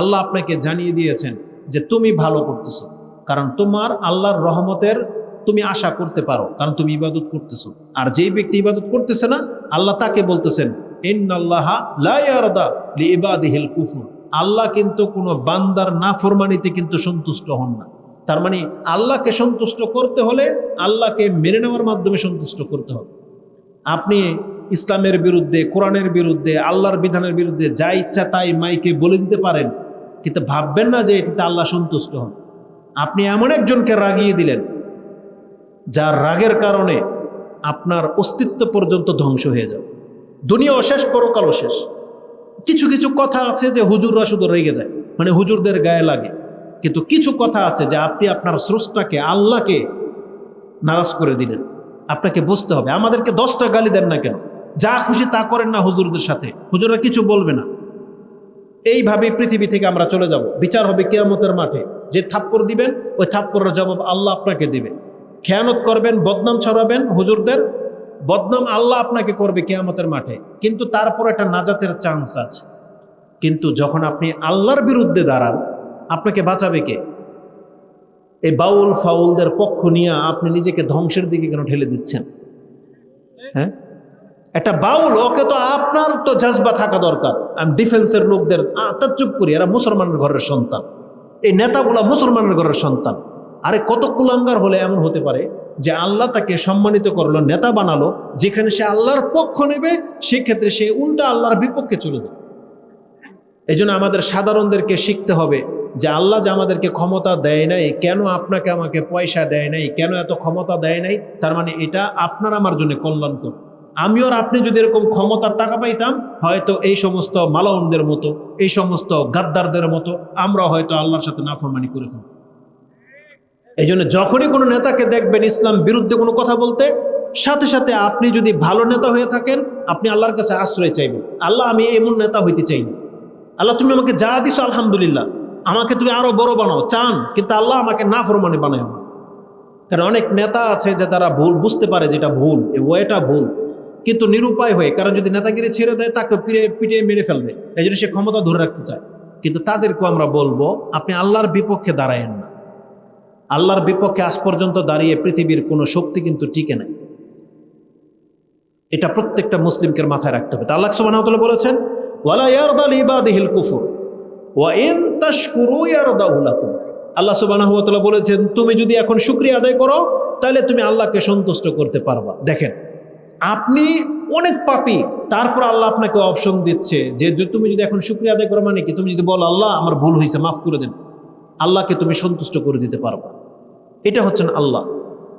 [SPEAKER 1] আল্লাহ আপনাকে জানিয়ে দিয়েছেন যে তুমি ভালো করতেছো, কারণ তোমার আল্লাহর রহমতের তুমি আশা করতে পারো, কারণ তুমি ইবাদত করতেছো। আর যেই ব্যক্তি ইবাদত করতেছে না, আল্লাহ তাকে বলতেছেন, ইন্নাল্লাহা লা ইয়ারদা লিইবাদিহিল কুফর, আল্লাহ কিন্তু কোনো বান্দার নাফরমানিতে কিন্তু সন্তুষ্ট হন না। তার মানে আল্লাহকে সন্তুষ্ট করতে হলে আল্লাহকে মেনে নেওয়ার মাধ্যমে সন্তুষ্ট করতে হবে। আপনি ইসলামের বিরুদ্ধে, কোরআনের বিরুদ্ধে, আল্লাহর বিধানের বিরুদ্ধে যা ইচ্ছা তাই মাইকে বলে দিতে পারেন, কিন্তু ভাববেন না যে এটিতে আল্লাহ সন্তুষ্ট হন। আপনি এমন একজনকে রাগিয়ে দিলেন যার রাগের কারণে আপনার অস্তিত্ব পর্যন্ত ধ্বংস হয়ে যাবে। দুনিয়াও শেষ, পরকালও শেষ। কিছু কিছু কথা আছে যে হুজুররা শুধু রেগে যায়, মানে হুজুরদের গায়ে লাগে। কিন্তু কিছু কথা আছে যে আপনি আপনার স্রষ্টাকে, আল্লাহকে নারাজ করে দিলেন। আপনাকে বুঝতে হবে। আমাদেরকে 10টা গালি দেন না কেন, যা খুশি তা করেন না হুজুরদের সাথে, হুজুররা কিছু বলবে না। এইভাবে পৃথিবী থেকে আমরা চলে যাব। বিচার হবে কিয়ামতের মাঠে। যে থাপ্পড় দিবেন, ওই থাপ্পড়ের জবাব আল্লাহ আপনাকে দিবে। খেয়ানত করবেন, বদনাম ছড়াবেন, হুজুরদের বদনাম আল্লাহ আপনাকে করবে কিয়ামতের মাঠে। কিন্তু তারপর একটা নাজাতের চান্স আছে। কিন্তু যখন আপনি আল্লাহর বিরুদ্ধে দাঁড়ান, আপনাকে বাঁচাবে কে? এই বাউল ফাউলদের পক্ষ নিয়ে আপনি নিজেকে ধ্বংসের দিকে কেন ঠেলে দিচ্ছেন? হ্যাঁ, একটা বাউল, ওকে তো আপনার তো জজবা থাকা দরকার। আমি ডিফেন্সের লোকদের তাজ্জুব করি, এরা মুসলমানের ঘরের সন্তান, এই নেতাগুলা মুসলমানের ঘরের সন্তান। আরে কত কুলাঙ্গার হলে এমন হতে পারে যে আল্লাহ তাকে সম্মানিত করলো, নেতা বানালো, যেখানে সে আল্লাহর পক্ষ নেবে সেক্ষেত্রে সে উল্টা আল্লাহর বিপক্ষে চলে যাবে। এই জন্য আমাদের সাধারণদেরকে শিখতে হবে যে আল্লাহ যে আমাদেরকে ক্ষমতা দেয় নাই, কেন আপনাকে আমাকে পয়সা দেয় নাই, কেন এত ক্ষমতা দেয় নাই, তার মানে এটা আপনার আমার জন্য কল্যাণকর। আমিও আর আপনি যদি এরকম ক্ষমতার টাকা পাইতাম, হয়তো এই সমস্ত মালাউনদের মতো, এই সমস্ত গাদ্দারদের মতো আমরা হয়তো আল্লাহর সাথে নাফরমানি করে ফেলব। এই জন্য যখনই কোনো নেতাকে দেখবেন ইসলাম বিরুদ্ধে কোনো কথা বলতে, সাথে সাথে আপনি যদি ভালো নেতা হয়ে থাকেন, আপনি আল্লাহর কাছে আশ্রয় চাইবেন। আল্লাহ, আমি এমন নেতা হইতে চাই না। আল্লাহ, তুমি আমাকে যা দিছো আলহামদুলিল্লাহ, আমাকে তুমি আরো বড় বানাও চান, কিন্তু আল্লাহ আমাকে নাফরমানি বানায় না। কারণ অনেক নেতা আছে যে তারা ভুল বুঝতে পারে, যেটা ভুল, ওয়েটা ভুল, কিন্তু নিরুপায় হয়ে, কারণ যদি নেতাগিরি ছেড়ে দেয় তাকে পিটিয়ে মেরে ফেলবে, এই জন্য সে ক্ষমতা ধরে রাখতে চায়। কিন্তু তাদেরকেও আমরা বলবো, আপনি আল্লাহর বিপক্ষে দাঁড়ায়েন না। আল্লাহর বিপক্ষে আজ পর্যন্ত দাঁড়িয়ে পৃথিবীর কোনো শক্তি কিন্তু টিকে নাই। এটা প্রত্যেকটা মুসলিমকে মাথায় রাখতে হবে। আল্লাহ সুবহানাহু ওয়া তাআলা বলেছেন, ওয়ালা ইয়ারদা লিইবাদিহিল কুফর ওয়া ইন তাশকুরু ইয়ারদাহু লাকুম। আল্লাহ সুবহানাহু ওয়া তাআলা বলেছেন, তুমি যদি এখন শুকরিয়া আদায় করো, তাহলে তুমি আল্লাহকে সন্তুষ্ট করতে পারবা। দেখেন, আপনি অনেক পাপী, তারপর আল্লাহ আপনাকে অপশন দিচ্ছে যে তুমি যদি এখন শুকরিয়া আদায় করো, মানে কি, তুমি যদি বলো আল্লাহ আমার ভুল হয়েছে, মাফ করে দেন, আল্লাহকে তুমি সন্তুষ্ট করে দিতে পারবা। এটা হচ্ছেন আল্লাহ।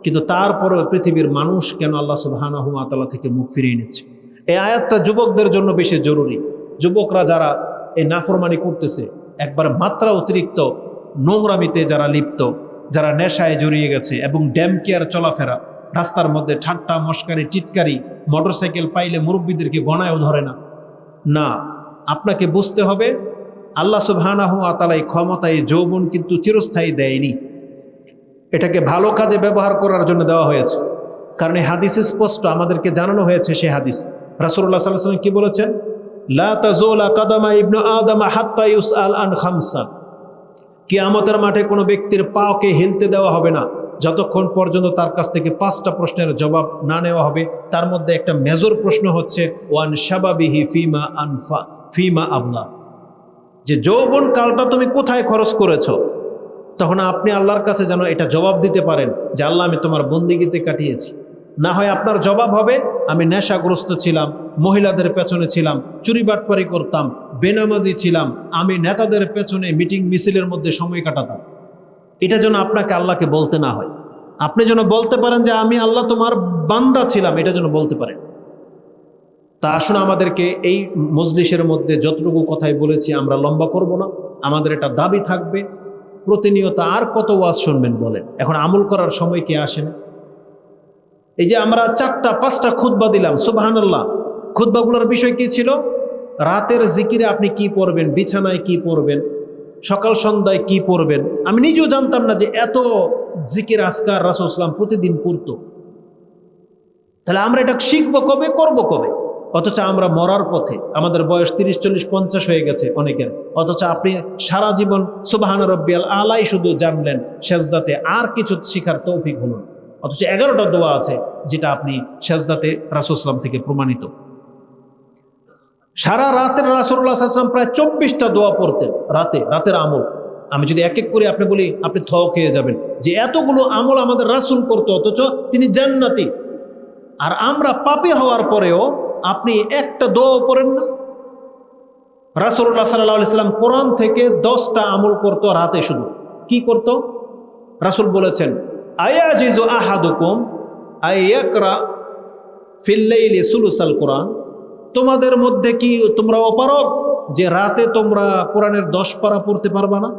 [SPEAKER 1] কিন্তু তারপরে পৃথিবীর মানুষ কেন আল্লাহ সুবহানাহু ওয়া তাআলা থেকে মুখ ফিরিয়ে নিচ্ছে? এই আয়াতটা যুবকদের জন্য বেশি জরুরি। যুবকরা যারা এই নাফরমানি করতেছে, একবার মাত্রা অতিরিক্ত নোংরামিতে যারা লিপ্ত, যারা নেশায় জড়িয়ে গেছে, এবং ড্যামকেয়ার চলাফেরা, রাস্তার মধ্যে ঠাট্টা মশকারি টিটকারি, মোটরসাইকেল পাইলে মুরব্বীদেরকে গণায়ও ধরে না। না, আপনাকে বুঝতে হবে আল্লাহ সুবহানাহু ওয়া তাআলা এই ক্ষমতা, এই যৌবন কিন্তু চিরস্থায়ী দেয়নি। এটাকে ভালো কাজে ব্যবহার করার জন্য দেওয়া হয়েছে। কারণ এই হাদিসে স্পষ্ট আমাদেরকে জানানো হয়েছে, সে হাদিস রাসূলুল্লাহ সাল্লাল্লাহু আলাইহি ওয়াসাল্লাম কি বলেছেন, লা তাযুলা কাদামা ইবনু আদম হাত্তা ইউসআল আন খামসা। কিয়ামতের মাঠে কোনো ব্যক্তির পাকে হিলতে দেওয়া হবে না যতক্ষণ পর্যন্ত তার কাছ থেকে 5টা প্রশ্নের জবাব না নেওয়া হবে। তার মধ্যে একটা মেজর প্রশ্ন হচ্ছে ওয়ান শাবাবিহি ফিমা আনফা ফিমা আবলা, যে যৌবন কালটা তুমি কোথায় খরচ করেছো। তখন আপনি আল্লাহর কাছে যেন এটা জবাব দিতে পারেন যে আল্লাহ, আমি তোমার বন্দিগিতে কাটিয়েছি, না হয় আপনার জবাব হবে আমি নেশাগ্রস্ত ছিলাম, মহিলাদের পেছনে ছিলাম, চুরি বাটপারি করতাম, বেনামাজি ছিলাম, আমি নেতাদের পেছনে মিটিং মিছিলের মধ্যে সময় কাটাতাম। এটা যেন আপনাকে আল্লাহকে বলতে না হয়। আপনি যেন বলতে পারেন যে আমি আল্লাহ তোমার বান্দা ছিলাম, এটা যেন বলতে পারেন। তা আসুন আমাদেরকে এই মজলিসের মধ্যে যতটুকু কথাই বলেছি আমরা লম্বা করব না, আমাদের এটা দাবি থাকবে প্রতিনিয়ত। আর কত ওয়াজ শুনবেন বলেন, এখন আমল করার সময় কি আসে না? এই যে আমরা 4টা-5টা খুতবা দিলাম, সুবহানাল্লাহ, খুতবাগুলোর বিষয় কি ছিল? রাতের জিকিরে আপনি কি পড়বেন, বিছানায় কি পড়বেন, সকাল সন্ধ্যায় কি পড়বেন। আমি নিজেও জানতাম না যে এত জিকির আজকার রাসূল সাল্লাল্লাহু আলাইহি ওয়াসাল্লাম প্রতিদিন করতো। তাহলে আমরা এটা শিখবো কবে, করব কবে? অথচ আমরা মরার পথে, আমাদের বয়স 30, 40, 50 হয়ে গেছে অনেকের, অথচ আপনি সারা জীবন সুবহান রাব্বিয়াল আলাই শুধু জানলেন সেজদাতে, আর কিছু শিখার তৌফিক হলো না। অথচ 11টা দোয়া আছে যেটা আপনি সেজদাতে রাসূল সাল্লাল্লাহু আলাইহি ওয়াসাল্লাম থেকে প্রমাণিত। সারা রাতের রাসূলুল্লাহ সাল্লাল্লাহু আলাইহি ওয়াসাল্লাম প্রায় 24টা দোয়া পড়তেন রাতের আমল। আমি যদি এক এক করে আপনি বলি, আপনি থ খেয়ে যাবেন যে এতগুলো আমল আমাদের রাসূল করতো, অথচ তিনি জান্নাতি। আর আমরা পাপী হওয়ার পরেও আপনি একটা দোয়া পড়েন না। রাসূলুল্লাহ সাল্লাল্লাহু আলাইহি ওয়াসাল্লাম কোরআন থেকে 10টা আমল করতো রাতে। শুধু কি করত? রাসূল বলেছেন, আয়াজিজু আহাদুকুম আইয়াকরা ফিল লাইলি সুলুসাল কোরআন। তোমাদের মধ্যে কি তোমরা অপারগ যে রাতে তোমরা কোরআনের 10 পারা পড়তে পারবা না?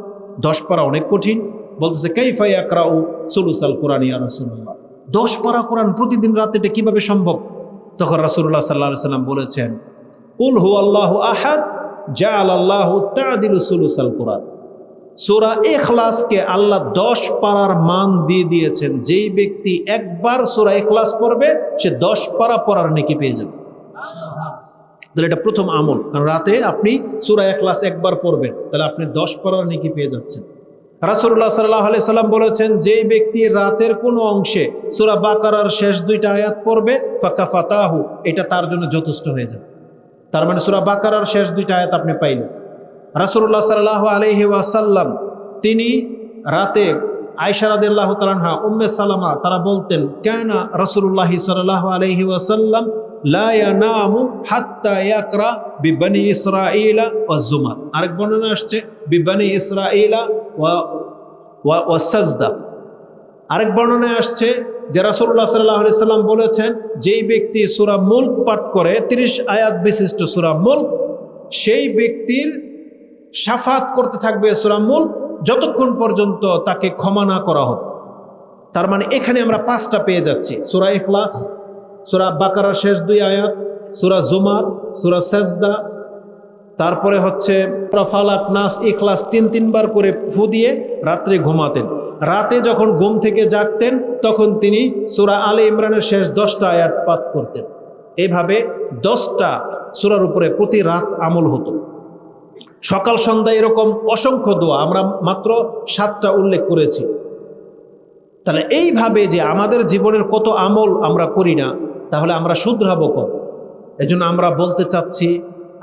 [SPEAKER 1] 10 পারা অনেক কঠিন। বলতেছে কাইফা ইয়াকরাউ সুলুসাল কোরআন ইয়া রাসূলুল্লাহ, 10 পারা কোরআন প্রতিদিন রাতে এটা কিভাবে সম্ভব? তখন রাসূলুল্লাহ সাল্লাল্লাহু আলাইহি ওয়াসাল্লাম বলেছেন, কুল হুয়াল্লাহু আহাদ জাআলাল্লাহু তা'দিলু সুলুসাল কোরআন। সূরা ইখলাসকে আল্লাহ 10 পারার মান দিয়ে দিয়েছেন। যেই ব্যক্তি একবার সূরা ইখলাস পড়বে সে 10 পারা পড়ার নেকি পেয়ে যাবে। তাহলে এটা প্রথম আমল, কারণ রাতে আপনি সূরা ইখলাস একবার পড়বেন, তাহলে আপনি 10 পারার নেকি পেয়ে যাচ্ছেন। রাসূলুল্লাহ সাল্লাল্লাহু আলাইহি সাল্লাম বলেছেন, যেই ব্যক্তি রাতের কোনো অংশে সূরা বাকারার শেষ 2টা আয়াত পড়বে ফাকাফাতাহু, এটা তার জন্য যথেষ্ট হয়ে যাবে। তার মানে সূরা বাকারার শেষ 2টা আয়াত আপনি পাইলেন। রাসূলুল্লাহ সাল্লাল্লাহু আলাইহি ওয়াসাল্লাম তিনি রাতে আয়েশা রাদিয়াল্লাহু তাআলা আনহা, উম্মে সালামা তারা বলতেন, কানা রাসূলুল্লাহ সাল্লাল্লাহু আলাইহি ওয়াসাল্লাম লা ইয়ানামু হাত্তা ইয়াকরা বিবনি ইসরাঈলা ওয়াজ জুমার। আরেক বর্ণনা আসছে বিবনি ইসরাঈলা ওয়া সাজদা। আরেক বর্ণনায় আসছে যে রাসূলুল্লাহ সাল্লাল্লাহু আলাইহি সাল্লাম বলেছেন, যেই ব্যক্তি সূরা মুলক পাঠ করে 30 আয়াত বিশিষ্ট সূরা মুলক, সেই ব্যক্তির শাফাত করতে থাকবে সূরা মুলক যতক্ষণ পর্যন্ত তাকে ক্ষমা না করা হবে। তার মানে এখানে আমরা 5টা পেয়ে যাচ্ছি, সূরা ইখলাস, সূরা বাকারার শেষ 2 আয়াত, সূরা জুমার, সূরা সাজদা, তারপরে হচ্ছে ফালাক, নাস, ইখলাস 3 বার করে ফু দিয়ে রাত্রে ঘুমাতেন। রাতে যখন ঘুম থেকে জাগতেন তখন তিনি সূরা আলে ইমরানের শেষ 10টা আয়াত পাঠ করতেন। এইভাবে 10টা সূরার উপরে প্রতি রাত আমল হতো। সকাল সন্ধ্যা এরকম অসংখ্য দোয়া, আমরা মাত্র 7টা উল্লেখ করেছি। তাহলে এইভাবে যে আমাদের জীবনের কত আমল আমরা করি না, তাহলে আমরা শুধরাবো কম। এজন্য আমরা বলতে চাচ্ছি,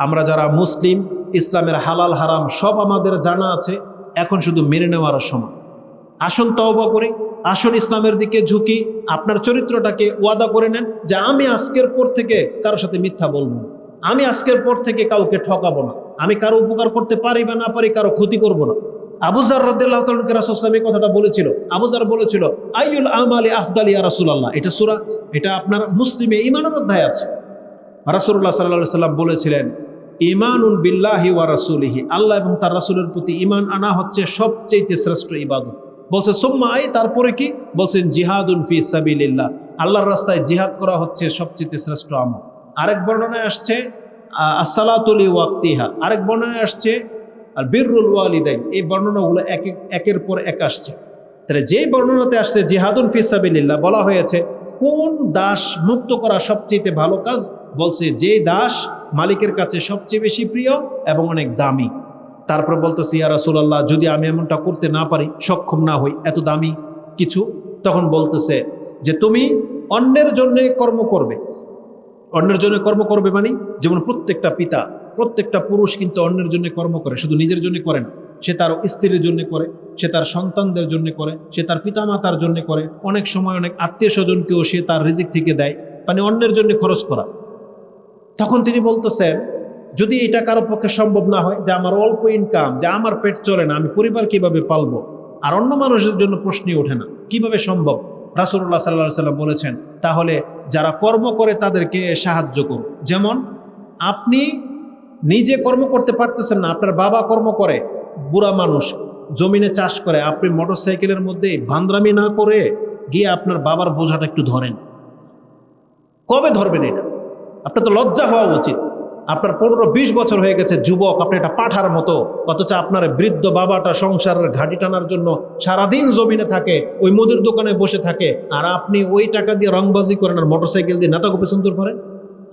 [SPEAKER 1] আমরা যারা মুসলিম, ইসলামের হালাল হারাম সব আমাদের জানা আছে, এখন শুধু মেনে নেওয়ার সময়। আসুন তওবা করি, আসুন ইসলামের দিকে ঝুঁকি। আপনার চরিত্রটাকে ওয়াদা করে নেন যে আমি আজকের পর থেকে কারোর সাথে মিথ্যা বলবো না, আমি আজকের পর থেকে কাউকে ঠকাবো না, আমি কারো উপকার করতে পারি বা না পারি কারো ক্ষতি করব না। আবু যার রাদিয়াল্লাহু তাআলা রাসূল সাল্লাল্লাহু আলাইহি ওয়াসাল্লাম এই কথাটা বলেছিল। আবু যার বলেছিল, আইয়ুল আমালি আফদাল ইয়া রাসূলুল্লাহ। এটা সূরা, এটা আপনার মুসলিমে ঈমানের অধ্যায় আছে। রাসূলুল্লাহ সাল্লাল্লাহু আলাইহি ওয়াসাল্লাম বলেছিলেন, ঈমানুন বিল্লাহি ওয়া রাসূলিহি, আল্লাহ এবং তার রাসূলের প্রতি ঈমান আনা হচ্ছে সবচেয়ে শ্রেষ্ঠ ইবাদত। বলছে সুম্মা আই, তারপরে কি বলছেন? জিহাদুন ফি সাবিলিল্লাহ, আল্লাহর রাস্তায় জিহাদ করা হচ্ছে সবচেয়ে শ্রেষ্ঠ আমল। আরেক বর্ণনায় আসছে আসসালাতু লিওয়াক্তিহা, আরেক বর্ণনায় আসছে আর বিররুল ওয়ালিদাইন। এই বর্ণনাগুলো একের পর এক আসছে। তাহলে যে বর্ণনাতে আসছে জিহাদুন ফি সাবিলিল্লাহ বলা হয়েছে, কোন দাস মুক্ত করা সবচেয়ে ভালো কাজ? বলছে যে দাস মালিকের কাছে সবচেয়ে বেশি প্রিয় এবং অনেক দামি। তারপর বলতেছে, ইয়া রাসূলুল্লাহ, যদি আমি এমনটা করতে না পারি, সক্ষম না হই, এত দামি কিছু, তখন বলতেছে যে তুমি অন্যের জন্য কর্ম করবে। অন্যের জন্য কর্ম করবে মানে যেমন প্রত্যেকটা পিতা, প্রত্যেকটা পুরুষ কিন্তু অন্যের জন্য কর্ম করে, শুধু নিজের জন্য করে না। সে তার স্ত্রীর জন্য করে, সে তার সন্তানদের জন্য করে, সে তার পিতামাতার জন্য করে, অনেক সময় অনেক আত্মীয় স্বজনকেও সে তার রিজিক থেকে দেয়, মানে অন্যের জন্য খরচ করা। তখন তিনি বলতেছেন, যদি এটা কারো পক্ষে সম্ভব না হয়, যে আমার অল্প ইনকাম, যে আমার পেট চলে না, আমি পরিবার কিভাবে পালবো, আর অন্য মানুষের জন্য প্রশ্নই ওঠে না, কিভাবে সম্ভব? রাসূলুল্লাহ সাল্লাল্লাহু আলাইহি সাল্লাম বলেছেন, তাহলে যারা কর্ম করে তাদেরকে সাহায্য করুন। যেমন আপনি নিজে কর্ম করতে পারতেছেন না, আপনার বাবা কর্ম করে, বুড়া মানুষ জমিনে চাষ করে, আপনি মোটরসাইকেলের মধ্যে ভান্দ্রামি না করে গিয়ে আপনার বাবার বোঝাটা একটু ধরেন। কবে ধরবেন এটা? আপনার তো লজ্জা হওয়া উচিত। আপনার 15-20 বছর হয়ে গেছে, যুবক, আপনি এটা পাঠার মতো, অথচ আপনার বৃদ্ধ বাবাটা সংসারের ঘাটি টানার জন্য সারাদিন জমিনে থাকে, ওই মুদির দোকানে বসে থাকে, আর আপনি ওই টাকা দিয়ে রংবাজি করেন আর মোটরসাইকেল দিয়ে নেতা গোপে সুন্দর করেন,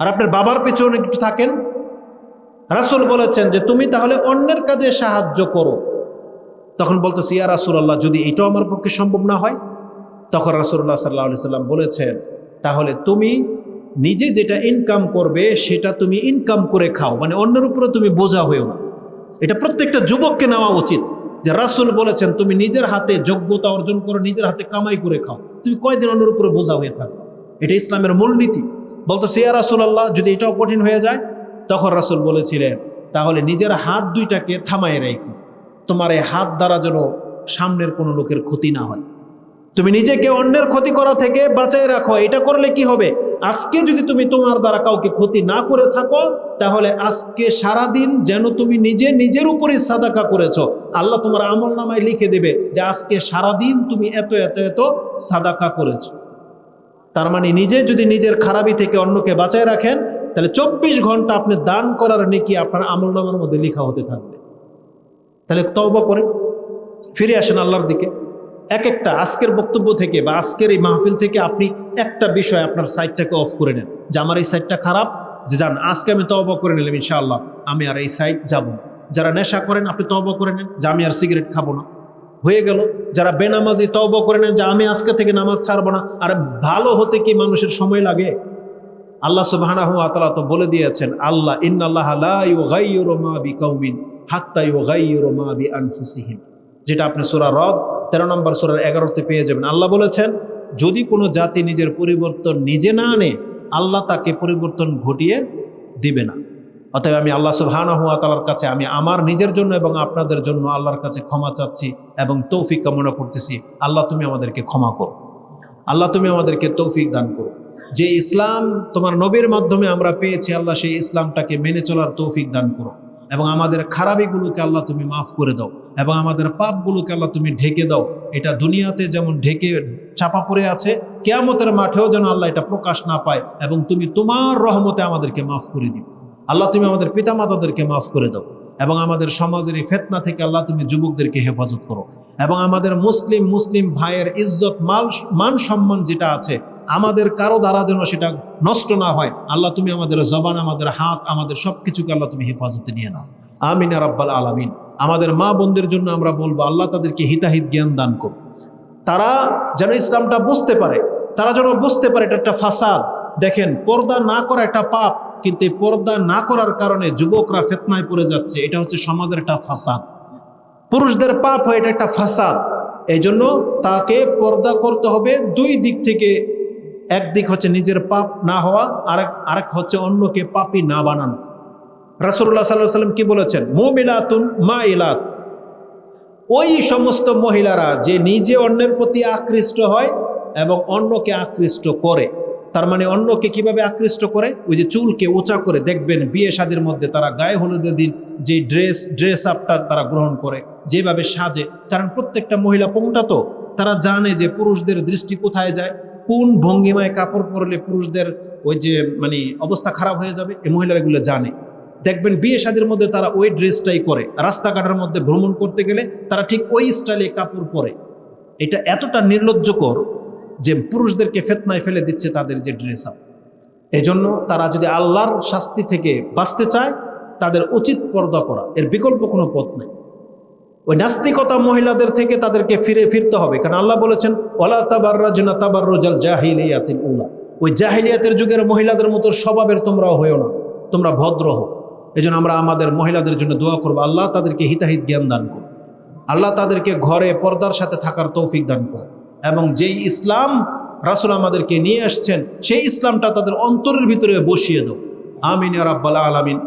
[SPEAKER 1] আর আপনার বাবার পেছনে একটু থাকেন। রাসূল বলেছেন যে তুমি তাহলে অন্যের কাজে সাহায্য করো। তখন বলতেছি, ইয়া রাসূলুল্লাহ, যদি এটাও আমার পক্ষে সম্ভব না হয়? তখন রাসূলুল্লাহ সাল্লাল্লাহু আলাইহি সাল্লাম বলেছেন, তাহলে তুমি নিজে যেটা ইনকাম করবে সেটা তুমি ইনকাম করে খাও, মানে অন্যের উপরে তুমি বোঝা হয়েও না। এটা প্রত্যেকটা যুবককে নেওয়া উচিত, যে রাসূল বলেছেন তুমি নিজের হাতে যোগ্যতা অর্জন করো, নিজের হাতে কামাই করে খাও, তুমি কয়দিন অন্যের উপরে বোঝা হয়ে থাকো। এটা ইসলামের মূলনীতি। বলতেছে, ইয়া রাসূলুল্লাহ, যদি এটাও কঠিন হয়ে যায়? তখন রাসূল বলেছিলেন, তাহলে নিজের হাত দুইটাকে থামায় রেখো, তোমার এই হাত দ্বারা যেন সামনের কোনো লোকের ক্ষতি না হয়। তুমি নিজেকে অন্যের ক্ষতি করা থেকে বাঁচায় রাখো। এটা করলে কি হবে? আজকে যদি তুমি তোমার দ্বারা কাউকে ক্ষতি না করে থাকো, তাহলে আজকে সারাদিন যেন তুমি নিজে নিজের উপরই সাদাকা করেছো, আল্লাহ তোমার আমলনামায় লিখে দেবে যে আজকে সারাদিন তুমি এত এত এত সাদাকা করেছো। তার মানে নিজে যদি নিজের খারাপি থেকে অন্যকে বাঁচায় রাখেন, তাহলে 24 ঘন্টা আপনি দান করার নেকি আপনার আমলনামার মধ্যে লেখা হতে থাকবে। তাহলে তওবা করে ফিরে আসেন আল্লাহর দিকে। এক একটা আজকের বক্তব্য থেকে বা আজকের এই মাহফিল থেকে আপনি একটা বিষয় আপনার সাইটটাকে অফ করে নেন, যে আমার এই সাইটটা খারাপ, যে যান আজকে আমি তওবা করে নিলাম, ইনশাআল্লাহ আমি আর এই সাইট যাব না। যারা নেশা করেন আপনি তওবা করে নেন যে আমি আর সিগারেট খাবো না, হয়ে গেল। যারা বেনামাজি তওবা করে নেন যে আমি আজকে থেকে নামাজ ছাড়বো না। আর ভালো হতে কি মানুষের সময় লাগে? আল্লাহ সুবহানাহু ওয়া তাআলা তো বলে দিয়েছেন, আল্লাহ ইন্নাল্লাহা লা ইউগাইয়িরু মা বিকাউমিন হাত্তা ইউগাইয়িরু মা বিআনফুসিহিম, যেটা আপনি সূরা রদ 13 নম্বর সূরার 11তে পেয়ে যাবেন। আল্লাহ বলেছেন, যদি কোনো জাতি নিজের পরিবর্তন নিজে না আনে, আল্লাহ তাকে পরিবর্তন ঘটিয়ে দিবে না। অতএব আমি আল্লাহ সুবহানাহু ওয়া তাআলার কাছে, আমি আমার নিজের জন্য এবং আপনাদের জন্য আল্লাহর কাছে ক্ষমা চাচ্ছি এবং তৌফিক কামনা করতেছি। আল্লাহ তুমি আমাদেরকে ক্ষমা করো, আল্লাহ তুমি আমাদেরকে তৌফিক দান করো। যে ইসলাম তোমার নবীর মাধ্যমে আমরা পেয়েছি, আল্লাহ সেই ইসলামটাকে মেনে চলার তৌফিক দান করো, এবং আমাদের খারাপিগুলোকে আল্লাহ তুমি মাফ করে দাও, এবং আমাদের পাপগুলোকে আল্লাহ তুমি ঢেকে দাও। এটা দুনিয়াতে যেমন ঢেকে চাপা পড়ে আছে, কিয়ামতের মাঠেও যেন আল্লাহ এটা প্রকাশ না পায়, এবং তুমি তোমার রহমতে আমাদেরকে মাফ করে দিও। আল্লাহ তুমি আমাদের পিতামাতাদেরকে মাফ করে দাও, এবং আমাদের সমাজের এই ফিতনা থেকে আল্লাহ তুমি যুবকদেরকে হেফাজত করো, এবং আমাদের মুসলিম ভাইয়ের ইজ্জত মান সম্মান যেটা আছে, আমাদের কারো দ্বারা যেন সেটা নষ্ট না হয়। আল্লাহ তুমি আমাদের জবান, আমাদের হাত, আমাদের সবকিছুকে আল্লাহ তুমি হেফাজতে নিয়ে নাও। আমিন ইয়া রাব্বাল আলামিন। আমাদের মা বোনদের জন্য আমরা বলবো, আল্লাহ তাদেরকে হিতাহিত জ্ঞান দান করো, তারা যেন ইসলামটা বুঝতে পারে, তারা যেন বুঝতে পারে এটা একটা ফাসাদ। দেখেন, পর্দা না করা একটা পাপ, কিন্তু এই পর্দা না করার কারণে যুবকরা ফিতনায় পড়ে যাচ্ছে। এটা হচ্ছে সমাজের একটা ফাসাদ, পুরুষদের পাপ হয়, এটা একটা ফাসাদ। এই জন্য তাকে পর্দা করতে হবে দুই দিক থেকে। একদিক হচ্ছে নিজের পাপ না হওয়া, আরেক হচ্ছে অন্যকে পাপী না বানানো। রাসূলুল্লাহ সাল্লাল্লাহু আলাইহি ওয়াসাল্লাম কি বলেছেন? মুমিনাতুন মাইলাত, ওই সমস্ত মহিলারা যে নিজে অন্যের প্রতি আকৃষ্ট হয় এবং অন্যকে আকৃষ্ট করে। তার মানে অন্যকে কিভাবে আকৃষ্ট করে? ওই যে চুলকে উঁচা করে, দেখবেন বিয়ে শাদীর মধ্যে তারা গায়ে হলুদের দিন যে ড্রেস আপটা তারা গ্রহণ করে, যেভাবে সাজে, কারণ প্রত্যেকটা মহিলা পঙ্গটা, তো তারা জানে যে পুরুষদের দৃষ্টি কোথায় যায়, কোন ভঙ্গিমায় কাপড় পরলে পুরুষদের ওই যে মানে অবস্থা খারাপ হয়ে যাবে, এই মহিলারা এগুলো জানে। দেখবেন বিয়ে শাদীর মধ্যে তারা ওই ড্রেসটাই করে, রাস্তাঘাটের মধ্যে ভ্রমণ করতে গেলে তারা ঠিক ওই স্টাইলে কাপড় পরে। এটা এতটা নির্লজ্জকর যে পুরুষদেরকে ফিতনায় ফেলে দিচ্ছে তাদের যে ড্রেস আপ। এই জন্য তারা যদি আল্লাহর শাস্তি থেকে বাঁচতে চায়, তাদের উচিত পর্দা করা, এর বিকল্প কোনো পথ নেই। ওই নাস্তিকতা মহিলাদের থেকে তাদেরকে ফিরতে হবে, কারণ আল্লাহ বলেছেন, ওয়ালা তাবাররাজনা তাবাররুজাল জাহিলিয়াতিল উলা, ওই জাহিলিয়াতের যুগের মহিলাদের মতো স্বভাবের তোমরাও হয়েও না, তোমরা ভদ্র হও। এই জন্য আমরা আমাদের মহিলাদের জন্য দোয়া করবো, আল্লাহ তাদেরকে হিতাহিত জ্ঞান দান করুন, আল্লাহ তাদেরকে ঘরে পর্দার সাথে থাকার তৌফিক দান করে, এবং যেই ইসলাম রাসূল আমাদেরকে নিয়ে আসছেন সেই ইসলামটা তাদের অন্তরের ভিতরে বসিয়ে দাও। আমিন ইয়া রাব্বাল আলামিন।